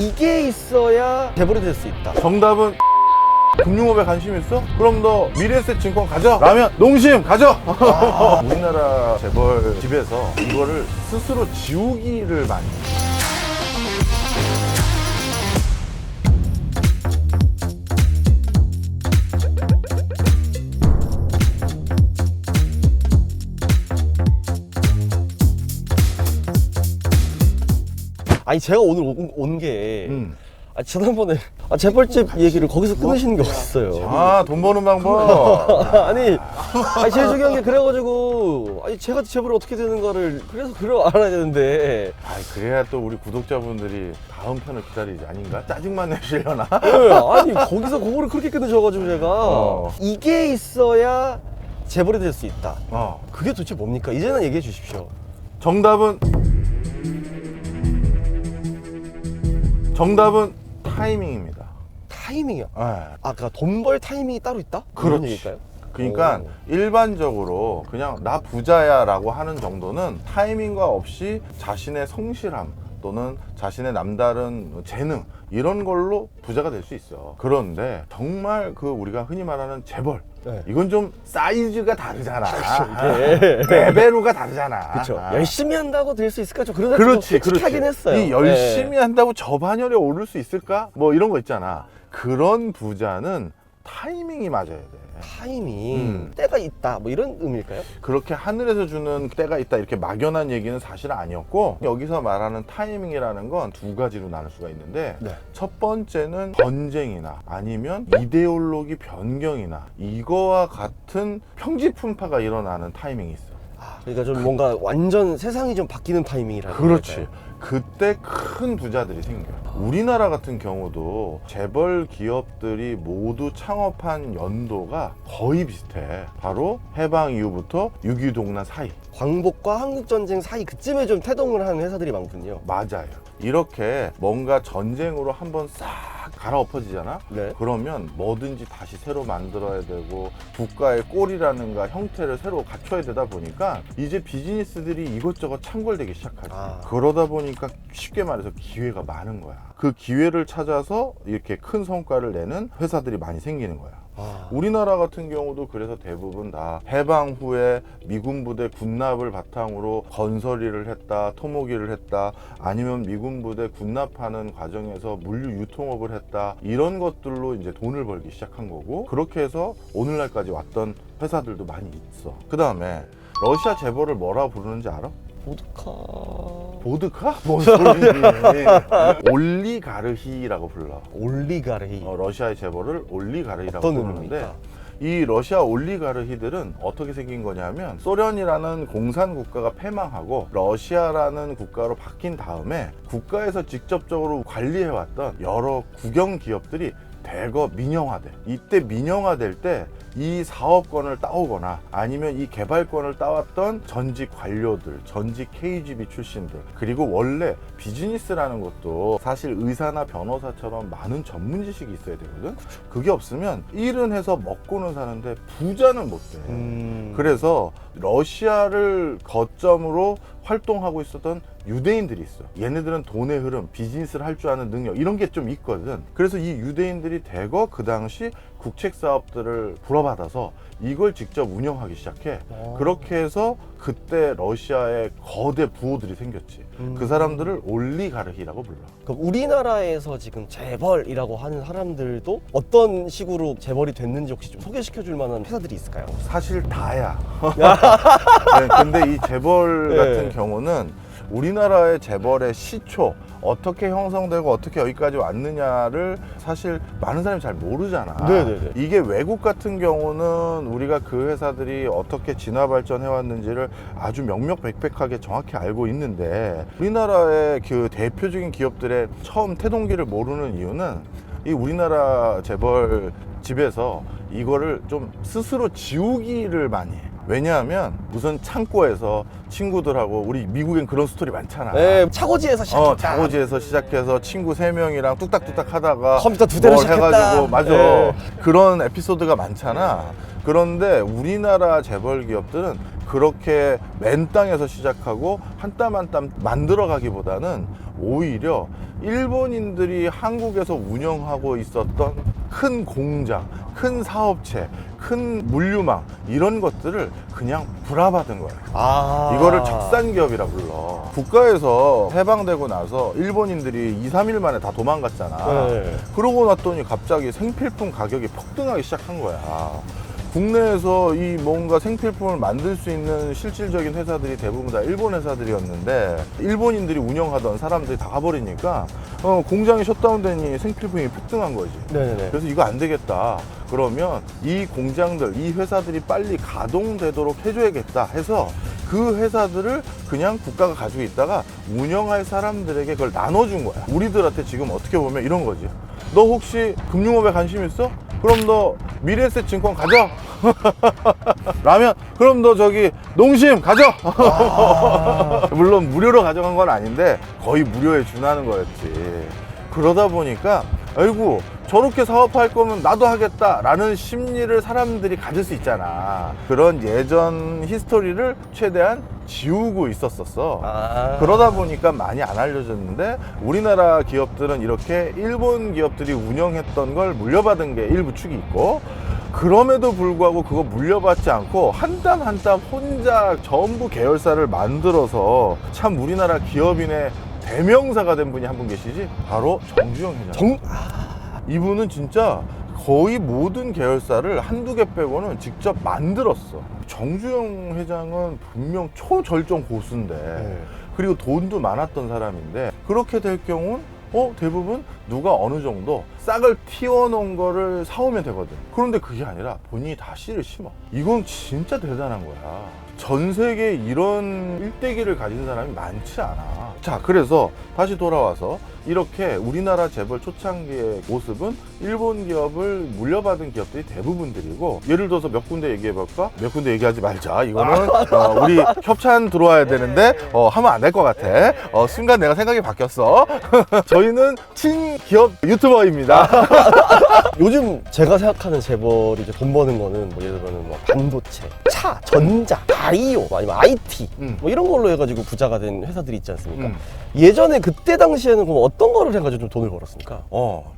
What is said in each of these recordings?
이게 있어야 재벌이 될 수 있다. 정답은 금융업에 관심 있어? 그럼 너 미래에셋 증권 가져? 라면 농심 가져? 우리나라 재벌 집에서 이거를 스스로 지우기를 많이 해요. 아니 제가 오늘 온 게 지난번에 재벌집 얘기를 거기서 끊으시는 게 어딨어요. 아, 돈 버는 방법. 아니 제일 중요한 게 그래가지고 제가 재벌이 어떻게 되는가를 그래서 알아야 되는데. 그래야 또 우리 구독자분들이 다음 편을 기다리지 아닌가? 짜증만 내시려나? 네, 아니 거기서 그거를 그렇게 끊으셔가지고 제가 이게 있어야 재벌이 될 수 있다. 그게 도대체 뭡니까? 이제는 얘기해 주십시오. 정답은 타이밍입니다. 타이밍이요? 네. 그러니까 돈 벌 타이밍이 따로 있다? 그런 그렇지. 얘기일까요? 그러니까 일반적으로 그냥 나 부자야 라고 하는 정도는 타이밍과 없이 자신의 성실함 또는 자신의 남다른 재능 이런 걸로 부자가 될 수 있어. 그런데 정말 우리가 흔히 말하는 재벌, 이건 좀 사이즈가 다르잖아. 레벨로가 다르잖아. 그렇죠. 열심히 한다고 될 수 있을까? 좀 그런 그렇지, 좀 솔직하긴 했어요. 이 열심히 한다고 저 반열에 오를 수 있을까? 뭐 이런 거 있잖아. 그런 부자는 타이밍이 맞아야 돼. 타이밍, 때가 있다, 뭐 이런 의미일까요? 그렇게 하늘에서 주는 때가 있다 이렇게 막연한 얘기는 사실 아니었고, 여기서 말하는 타이밍이라는 건 두 가지로 나눌 수가 있는데, 첫 번째는 전쟁이나 아니면 이데올로기 변경이나 이거와 같은 평지풍파가 일어나는 타이밍이 있어. 그러니까 좀 뭔가 완전 세상이 좀 바뀌는 타이밍이라는 그렇지. 걸까요? 그때 큰 부자들이 생겨요. 우리나라 같은 경우도 재벌 기업들이 모두 창업한 연도가 거의 비슷해. 바로 해방 이후부터 6.25 동란 사이. 광복과 한국전쟁 사이 그쯤에 좀 태동을 하는 회사들이 많군요. 맞아요. 이렇게 뭔가 전쟁으로 한번 싹 갈아엎어지잖아? 그러면 뭐든지 다시 새로 만들어야 되고 국가의 꼴이라는가 형태를 새로 갖춰야 되다 보니까 이제 비즈니스들이 이것저것 창궐되기 시작하지. 그러다 보니까 쉽게 말해서 기회가 많은 거야. 그 기회를 찾아서 이렇게 큰 성과를 내는 회사들이 많이 생기는 거야. 우리나라 같은 경우도 그래서 대부분 다 해방 후에 미군 부대 군납을 바탕으로 건설일을 했다, 토목일을 했다, 아니면 미군 부대 군납하는 과정에서 물류 유통업을 했다, 이런 것들로 이제 돈을 벌기 시작한 거고, 그렇게 해서 오늘날까지 왔던 회사들도 많이 있어. 그 다음에 러시아 재벌을 뭐라고 부르는지 알아? 보드카? 뭔 소리니? 올리가르히라고 불러. 올리가르히. 러시아의 재벌을 올리가르히라고 어떤 부르는데, 의미입니까? 이 러시아 올리가르히들은 어떻게 생긴 거냐면, 소련이라는 공산 국가가 패망하고 러시아라는 국가로 바뀐 다음에 국가에서 직접적으로 관리해왔던 여러 국영 기업들이 대거 민영화돼. 이때 민영화될 때 이 사업권을 따오거나 아니면 이 개발권을 따왔던 전직 관료들, 전직 KGB 출신들, 그리고 원래 비즈니스라는 것도 사실 의사나 변호사처럼 많은 전문 지식이 있어야 되거든. 그게 없으면 일은 해서 먹고는 사는데 부자는 못 돼. 그래서 러시아를 거점으로 활동하고 있었던 유대인들이 있어. 얘네들은 돈의 흐름, 비즈니스를 할 줄 아는 능력, 이런 게 좀 있거든. 그래서 이 유대인들이 대거 그 당시 국책 사업들을 불어받아서 이걸 직접 운영하기 시작해. 그렇게 해서 그때 러시아에 거대 부호들이 생겼지. 그 사람들을 올리가르히라고 불러. 그럼 우리나라에서 지금 재벌이라고 하는 사람들도 어떤 식으로 재벌이 됐는지 혹시 좀 소개시켜 줄 만한 회사들이 있을까요? 사실 다야. 네, 근데 이 재벌 같은 경우는 우리나라의 재벌의 시초, 어떻게 형성되고 어떻게 여기까지 왔느냐를 사실 많은 사람이 잘 모르잖아. 이게 외국 같은 경우는 우리가 그 회사들이 어떻게 진화 발전해 왔는지를 아주 명명백백하게 정확히 알고 있는데, 우리나라의 그 대표적인 기업들의 처음 태동기를 모르는 이유는 이 우리나라 재벌 집에서 이거를 좀 스스로 지우기를 많이 해. 왜냐하면 우선 창고에서 친구들하고, 우리 미국엔 그런 스토리 많잖아. 차고지에서 시작했다. 차고지에서 시작해서 친구 3명이랑 뚝딱뚝딱 하다가 컴퓨터 2대로 시작했다. 해가지고, 맞아. 그런 에피소드가 많잖아. 그런데 우리나라 재벌 기업들은 그렇게 맨 땅에서 시작하고 한 땀 한 땀 만들어가기보다는 오히려 일본인들이 한국에서 운영하고 있었던 큰 공장, 큰 사업체, 큰 물류망 이런 것들을 그냥 불화받은 거예요. 이거를 적산기업이라 불러. 국가에서 해방되고 나서 일본인들이 2, 3일 만에 다 도망갔잖아. 네. 그러고 났더니 갑자기 생필품 가격이 폭등하기 시작한 거야. 국내에서 이 뭔가 생필품을 만들 수 있는 실질적인 회사들이 대부분 다 일본 회사들이었는데 일본인들이 운영하던 사람들이 다 가버리니까 공장이 셧다운되니 생필품이 폭등한 거지. 네네네. 그래서 이거 안 되겠다. 그러면 이 공장들, 이 회사들이 빨리 가동되도록 해줘야겠다 해서 그 회사들을 그냥 국가가 가지고 있다가 운영할 사람들에게 그걸 나눠준 거야. 우리들한테 지금 어떻게 보면 이런 거지. 너 혹시 금융업에 관심 있어? 그럼 너 미래에셋 증권 가져. 라면 그럼 너 저기 농심 가져. 물론 무료로 가져간 건 아닌데 거의 무료에 준하는 거였지. 그러다 보니까 아이고 저렇게 사업할 거면 나도 하겠다라는 심리를 사람들이 가질 수 있잖아. 그런 예전 히스토리를 최대한 지우고 있었었어. 그러다 보니까 많이 안 알려졌는데 우리나라 기업들은 이렇게 일본 기업들이 운영했던 걸 물려받은 게 일부 축이 있고, 그럼에도 불구하고 그거 물려받지 않고 한 땀 한 땀 혼자 전부 계열사를 만들어서 참 우리나라 기업인의 대명사가 된 분이 한 분 계시지? 바로 정주영 회장. 이분은 진짜 거의 모든 계열사를 한두 개 빼고는 직접 만들었어. 정주영 회장은 분명 초절정 고수인데 그리고 돈도 많았던 사람인데 그렇게 될 경우는 대부분 누가 어느 정도 싹을 틔워놓은 거를 사오면 되거든. 그런데 그게 아니라 본인이 다 씨를 심어. 이건 진짜 대단한 거야. 전 세계에 이런 일대기를 가진 사람이 많지 않아. 자, 그래서 다시 돌아와서 이렇게 우리나라 재벌 초창기의 모습은 일본 기업을 물려받은 기업들이 대부분들이고, 예를 들어서 몇 군데 얘기해볼까? 몇 군데 얘기하지 말자. 이거는 우리 협찬 들어와야 되는데 하면 안 될 것 같아. 순간 내가 생각이 바뀌었어. 저희는 친기업 유튜버입니다. 요즘 제가 생각하는 재벌이 이제 돈 버는 거는 뭐 예를 들면 뭐 반도체, 차, 전자, 바이오, 아니면 IT 뭐 이런 걸로 해가지고 부자가 된 회사들이 있지 않습니까? 예전에 그때 당시에는 그럼 어떤 거를 해가지고 좀 돈을 벌었습니까?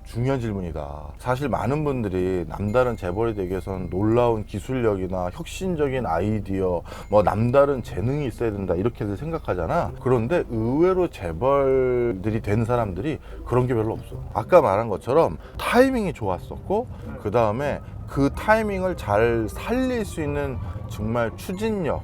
중요한 질문이다. 사실 많은 분들이 남다른 재벌이 되기 위해서는 놀라운 기술력이나 혁신적인 아이디어, 뭐 남다른 재능이 있어야 된다 이렇게들 생각하잖아. 그런데 의외로 재벌들이 된 사람들이 그런 게 별로 없어. 아까 말한 것처럼 타이밍이 좋았었고, 그 다음에 그 타이밍을 잘 살릴 수 있는 정말 추진력,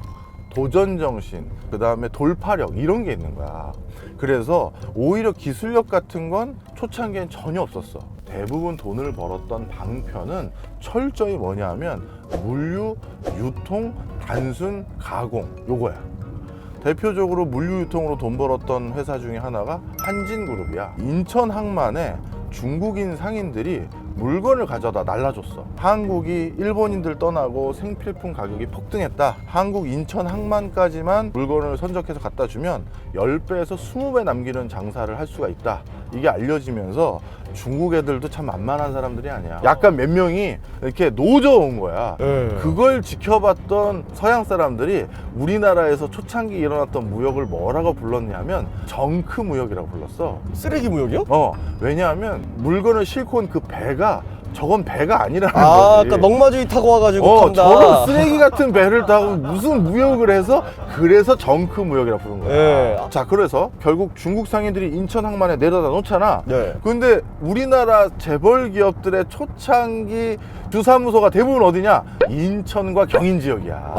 도전정신, 그 다음에 돌파력 이런 게 있는 거야. 그래서 오히려 기술력 같은 건 초창기엔 전혀 없었어. 대부분 돈을 벌었던 방편은 철저히 뭐냐 하면 물류, 유통, 단순, 가공 요거야. 대표적으로 물류 유통으로 돈 벌었던 회사 중에 하나가 한진그룹이야. 인천항만에 중국인 상인들이 물건을 가져다 날라줬어. 한국이 일본인들 떠나고 생필품 가격이 폭등했다. 한국 인천 항만까지만 물건을 선적해서 갖다 주면 10배에서 20배 남기는 장사를 할 수가 있다. 이게 알려지면서 중국 애들도 참 만만한 사람들이 아니야. 약간 몇 명이 이렇게 노져온 거야. 그걸 지켜봤던 서양 사람들이 우리나라에서 초창기 일어났던 무역을 뭐라고 불렀냐면 정크 무역이라고 불렀어. 쓰레기 무역이요? 왜냐하면 물건을 싣고 온 그 배가 저건 배가 아니라는 거지. 그러니까 넝마주이 타고 와가지고 간다. 저런 쓰레기 같은 배를 타고 무슨 무역을 해서 그래서 정크 무역이라고 부른 거야. 자, 그래서 결국 중국 상인들이 인천 항만에 내려다 놓잖아. 근데 우리나라 재벌 기업들의 초창기 주사무소가 대부분 어디냐? 인천과 경인 지역이야.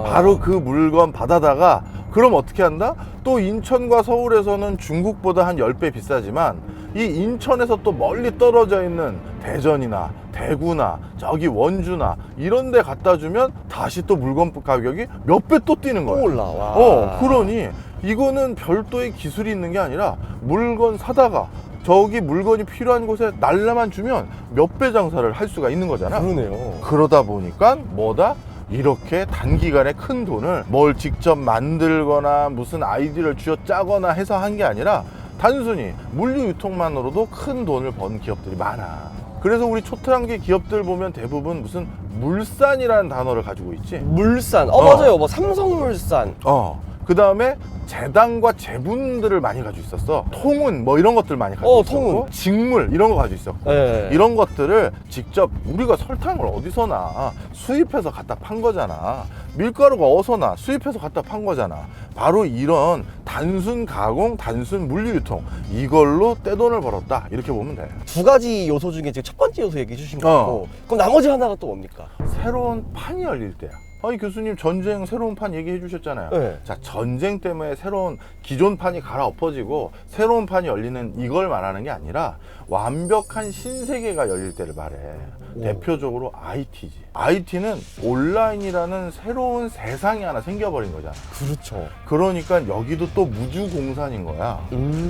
바로 그 물건 받아다가 그럼 어떻게 한다? 또 인천과 서울에서는 중국보다 한 10배 비싸지만 이 인천에서 또 멀리 떨어져 있는 대전이나 대구나 저기 원주나 이런 데 갖다 주면 다시 또 물건 가격이 몇 배 또 뛰는 거야. 또 올라와. 그러니 이거는 별도의 기술이 있는 게 아니라 물건 사다가 저기 물건이 필요한 곳에 날라만 주면 몇 배 장사를 할 수가 있는 거잖아. 그러네요. 그러다 보니까 뭐다? 이렇게 단기간에 큰 돈을 뭘 직접 만들거나 무슨 아이디어를 쥐어짜거나 해서 한 게 아니라 단순히 물류 유통만으로도 큰 돈을 번 기업들이 많아. 그래서 우리 초창기 기업들 보면 대부분 무슨 물산이라는 단어를 가지고 있지. 물산. 어. 맞아요. 뭐 삼성물산. 그 다음에 재단과 재분들을 많이 가지고 있었어. 통운 뭐 이런 것들 많이 가지고 있었고, 통운. 직물 이런 거 가지고 있었고, 네. 이런 것들을 직접 우리가 설탕을 어디서나 수입해서 갖다 판 거잖아. 밀가루가 어디서나 수입해서 갖다 판 거잖아. 바로 이런 단순 가공, 단순 물류 유통, 이걸로 떼돈을 벌었다, 이렇게 보면 돼. 두 가지 요소 중에 지금 첫 번째 요소 얘기해 주신 거고, 그럼 나머지 하나가 또 뭡니까? 새로운 판이 열릴 때야. 아니 교수님, 전쟁 새로운 판 얘기해 주셨잖아요. 네. 자, 전쟁 때문에 새로운 기존 판이 갈아엎어지고 새로운 판이 열리는 이걸 말하는 게 아니라 완벽한 신세계가 열릴 때를 말해. 오. 대표적으로 IT지. IT는 온라인이라는 새로운 세상이 하나 생겨버린 거잖아. 그렇죠. 그러니까 여기도 또 무주공산인 거야.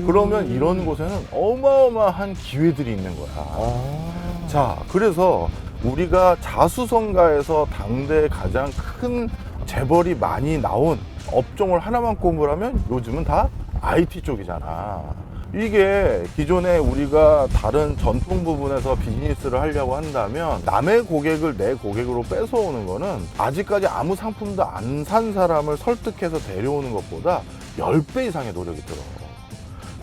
그러면 이런 곳에는 어마어마한 기회들이 있는 거야. 자, 그래서 우리가 자수성가에서 당대에 가장 큰 재벌이 많이 나온 업종을 하나만 꼽으라면 요즘은 다 IT 쪽이잖아. 이게 기존에 우리가 다른 전통 부분에서 비즈니스를 하려고 한다면 남의 고객을 내 고객으로 뺏어오는 거는 아직까지 아무 상품도 안 산 사람을 설득해서 데려오는 것보다 10배 이상의 노력이 들어.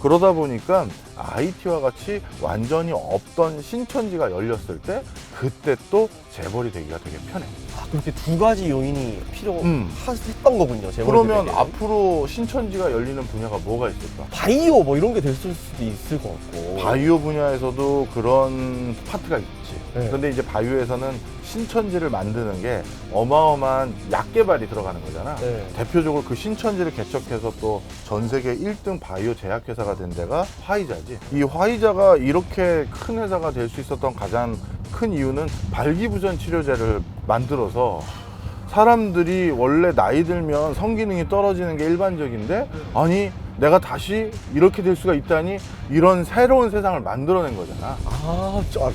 그러다 보니까 IT와 같이 완전히 없던 신천지가 열렸을 때 그때 또 재벌이 되기가 되게 편해. 그렇게 두 가지 요인이 필요했던 거군요. 그러면 재벌들에게. 앞으로 신천지가 열리는 분야가 뭐가 있을까? 바이오 뭐 이런 게 됐을 수도 있을 것 같고. 바이오 분야에서도 그런 파트가 있지. 네. 근데 이제 바이오에서는 신천지를 만드는 게 어마어마한 약 개발이 들어가는 거잖아. 네. 대표적으로 그 신천지를 개척해서 또 전 세계 1등 바이오 제약회사가 된 데가 화이자지. 이 화이자가 이렇게 큰 회사가 될 수 있었던 가장 큰 이유는 발기부전 치료제를 만들어서 사람들이 원래 나이 들면 성기능이 떨어지는 게 일반적인데, 아니 내가 다시 이렇게 될 수가 있다니, 이런 새로운 세상을 만들어낸 거잖아.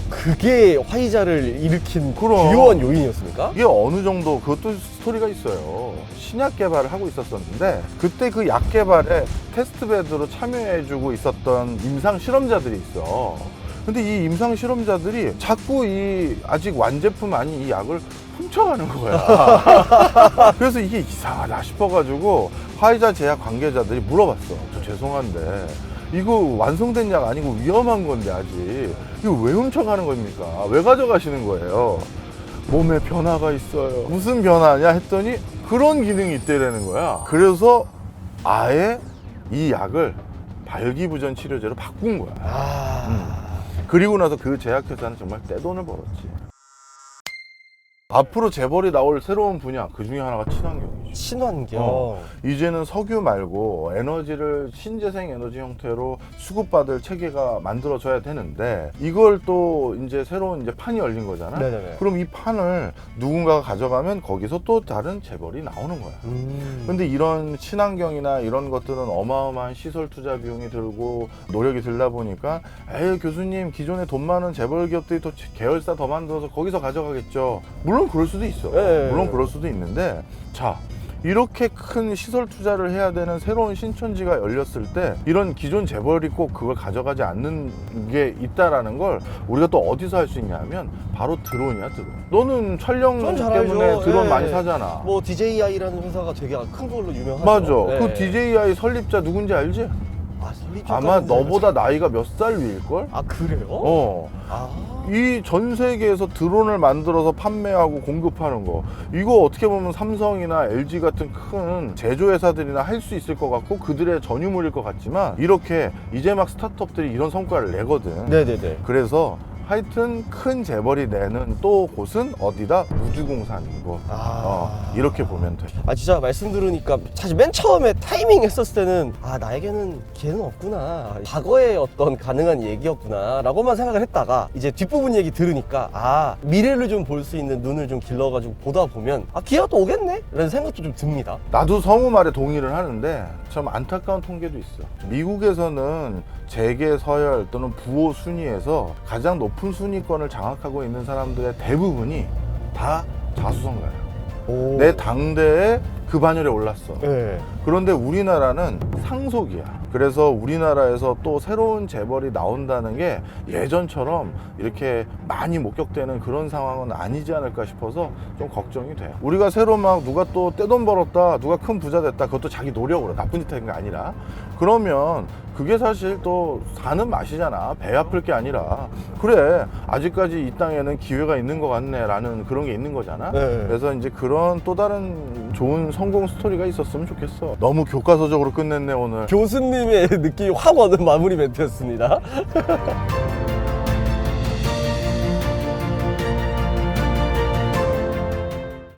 그게 화이자를 일으킨 그럼. 주요한 요인이었습니까? 이게 어느 정도 그것도 스토리가 있어요. 신약 개발을 하고 있었었는데 그때 그 약 개발에 테스트베드로 참여해주고 있었던 임상 실험자들이 있어. 근데 이 임상 실험자들이 자꾸 이 아직 완제품 아닌 이 약을 훔쳐가는 거야. 그래서 이게 이상하다 싶어가지고 화이자 제약 관계자들이 물어봤어. 저 죄송한데 이거 완성된 약 아니고 위험한 건데 아직 이거 왜 훔쳐가는 겁니까? 왜 가져가시는 거예요? 몸에 변화가 있어요. 무슨 변화냐 했더니 그런 기능이 있대라는 거야. 그래서 아예 이 약을 발기부전 치료제로 바꾼 거야. 그리고 나서 그 제약회사는 정말 떼돈을 벌었지. 앞으로 재벌이 나올 새로운 분야, 그 중에 하나가 친환경이죠. 친환경. 이제는 석유 말고 에너지를 신재생 에너지 형태로 수급받을 체계가 만들어져야 되는데, 이걸 또 이제 새로운 이제 판이 열린 거잖아. 네네네. 그럼 이 판을 누군가가 가져가면 거기서 또 다른 재벌이 나오는 거야. 근데 이런 친환경이나 이런 것들은 어마어마한 시설 투자 비용이 들고 노력이 들다 보니까, 에이 교수님, 기존에 돈 많은 재벌 기업들이 또 계열사 더 만들어서 거기서 가져가겠죠. 물론 그럴 수도 있어. 네. 물론 그럴 수도 있는데, 자, 이렇게 큰 시설 투자를 해야 되는 새로운 신천지가 열렸을 때 이런 기존 재벌이 꼭 그걸 가져가지 않는 게 있다라는 걸 우리가 또 어디서 할 수 있냐면 바로 드론이야, 드론. 너는 촬영 전 잘 때문에 알죠. 드론 네. 많이 사잖아. 뭐 DJI라는 회사가 되게 큰 걸로 유명하죠. 맞아. 네. 그 DJI 설립자 누군지 알지? 설립자까지는 아마 잘 너보다 나이가 몇 살 위일걸? 그래요? 이 전 세계에서 드론을 만들어서 판매하고 공급하는 거, 이거 어떻게 보면 삼성이나 LG 같은 큰 제조회사들이나 할 수 있을 것 같고 그들의 전유물일 것 같지만, 이렇게 이제 막 스타트업들이 이런 성과를 내거든. 네네네. 그래서 하여튼 큰 재벌이 내는 또 곳은 어디다? 우주공산이고. 이렇게 보면 돼. 진짜 말씀 들으니까 사실 맨 처음에 타이밍 했었을 때는 나에게는 기회는 없구나, 과거의 어떤 가능한 얘기였구나 라고만 생각을 했다가 이제 뒷부분 얘기 들으니까 미래를 좀 볼 수 있는 눈을 좀 길러가지고 보다 보면 기회가 또 오겠네? 라는 생각도 좀 듭니다. 나도 성우 말에 동의를 하는데 참 안타까운 통계도 있어. 미국에서는 재계, 서열 또는 부호 순위에서 가장 높은 순위권을 장악하고 있는 사람들의 대부분이 다 자수성가예요. 내 당대에 그 반열에 올랐어. 네. 그런데 우리나라는 상속이야. 그래서 우리나라에서 또 새로운 재벌이 나온다는 게 예전처럼 이렇게 많이 목격되는 그런 상황은 아니지 않을까 싶어서 좀 걱정이 돼. 우리가 새로 막 누가 또 떼돈 벌었다, 누가 큰 부자 됐다, 그것도 자기 노력으로 나쁜 짓 한 게 아니라, 그러면 그게 사실 또 사는 맛이잖아. 배 아플 게 아니라. 그래, 아직까지 이 땅에는 기회가 있는 것 같네 라는 그런 게 있는 거잖아. 네. 그래서 이제 그런 또 다른 좋은 성공 스토리가 있었으면 좋겠어. 너무 교과서적으로 끝냈네 오늘. 교수님의 느낌이 확 오는 마무리 멘트였습니다.